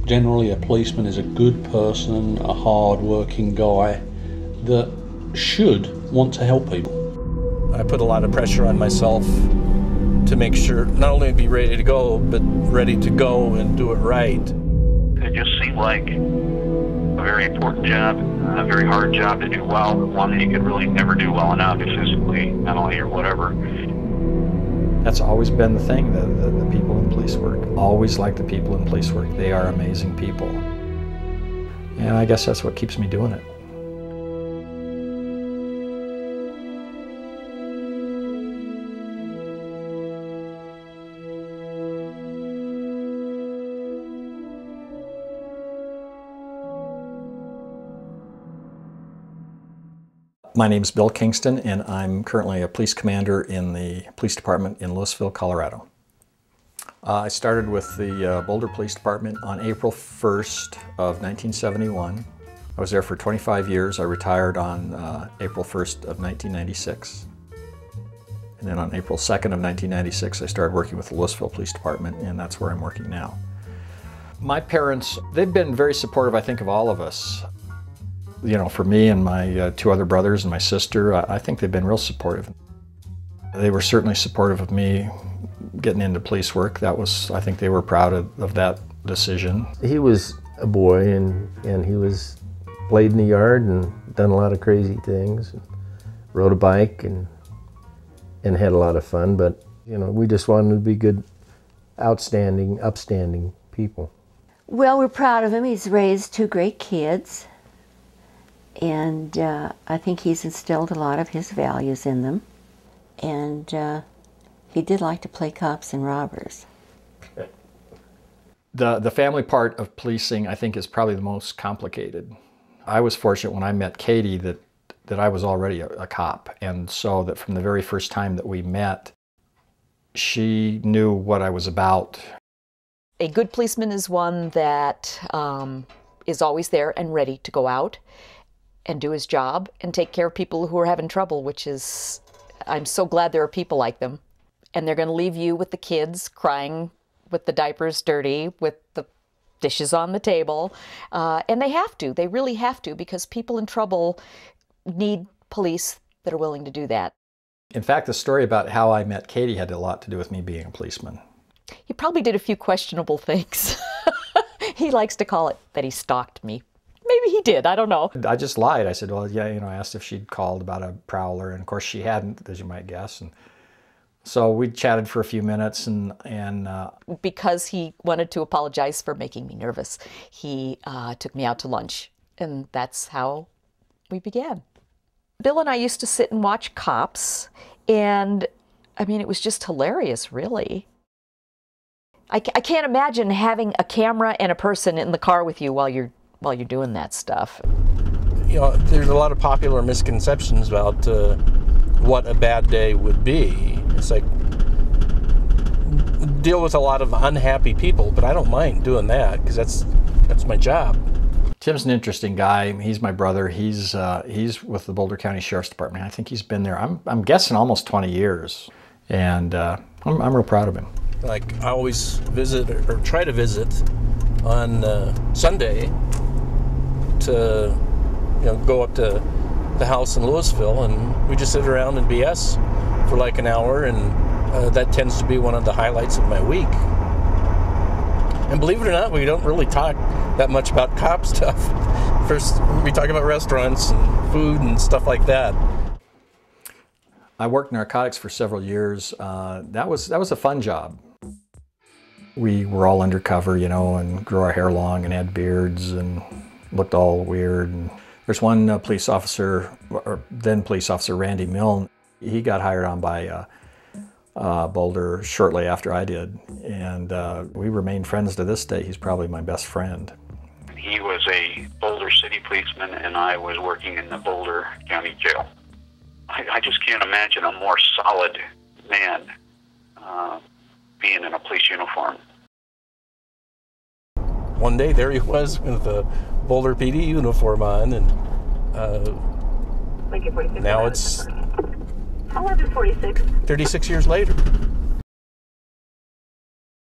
Generally, a policeman is a good person, a hard-working guy that should want to help people. I put a lot of pressure on myself to make sure not only be ready to go, but ready to go and do it right. It just seemed like a very important job, a very hard job to do well, one that you could really never do well enough physically, mentally, or whatever. That's always been the thing, the people in police work. Always like the people in police work. They are amazing people. And I guess that's what keeps me doing it. My name is Bill Kingston, and I'm currently a police commander in the police department in Louisville, Colorado. I started with the Boulder Police Department on April 1st of 1971. I was there for 25 years. I retired on April 1st of 1996. And then on April 2nd of 1996, I started working with the Louisville Police Department, and that's where I'm working now. My parents, they've been very supportive, I think, of all of us. You know, for me and my two other brothers and my sister, I think they've been real supportive. They were certainly supportive of me getting into police work. That was, I think they were proud of that decision. He was a boy and he played in the yard and done a lot of crazy things. Rode a bike and had a lot of fun, but you know, we just wanted to be good, outstanding, upstanding people. Well, we're proud of him. He's raised two great kids. And I think he's instilled a lot of his values in them. And he did like to play cops and robbers. The family part of policing, I think, is probably the most complicated. I was fortunate when I met Katie that I was already a cop. And so that from the very first time that we met, she knew what I was about. A good policeman is one that is always there and ready to go out and do his job and take care of people who are having trouble, which is, I'm so glad there are people like them. And they're going to leave you with the kids crying with the diapers dirty, with the dishes on the table. And they have to, they really have to, because people in trouble need police that are willing to do that. In fact, the story about how I met Katie had a lot to do with me being a policeman. He probably did a few questionable things. He likes to call it that he stalked me. Maybe he did, I don't know. I just lied. I said, well, yeah, you know, I asked if she'd called about a prowler, and of course she hadn't, as you might guess. And so we chatted for a few minutes, and because he wanted to apologize for making me nervous, he took me out to lunch, and that's how we began. Bill and I used to sit and watch Cops, and I mean, it was just hilarious, really. I can't imagine having a camera and a person in the car with you while you're doing that stuff. You know, there's a lot of popular misconceptions about what a bad day would be. It's like, deal with a lot of unhappy people, but I don't mind doing that because that's my job. Tim's an interesting guy. He's my brother. He's with the Boulder County Sheriff's Department. I think he's been there, I'm guessing, almost 20 years. And I'm real proud of him. Like, I always visit, or try to visit, on Sunday to, you know, go up to the house in Louisville, and we just sit around and BS for like an hour, and that tends to be one of the highlights of my week. And believe it or not, we don't really talk that much about cop stuff. First, we talk about restaurants and food and stuff like that. I worked narcotics for several years. That was a fun job. We were all undercover, you know, and grew our hair long and had beards and looked all weird. And there's one police officer, or then police officer Randy Milne. He got hired on by Boulder shortly after I did, and we remain friends to this day. He's probably my best friend. He was a Boulder City policeman, and I was working in the Boulder County Jail. I just can't imagine a more solid man being in a police uniform. One day there he was with the Boulder PD uniform on, and now it's 11:46. 36 years later.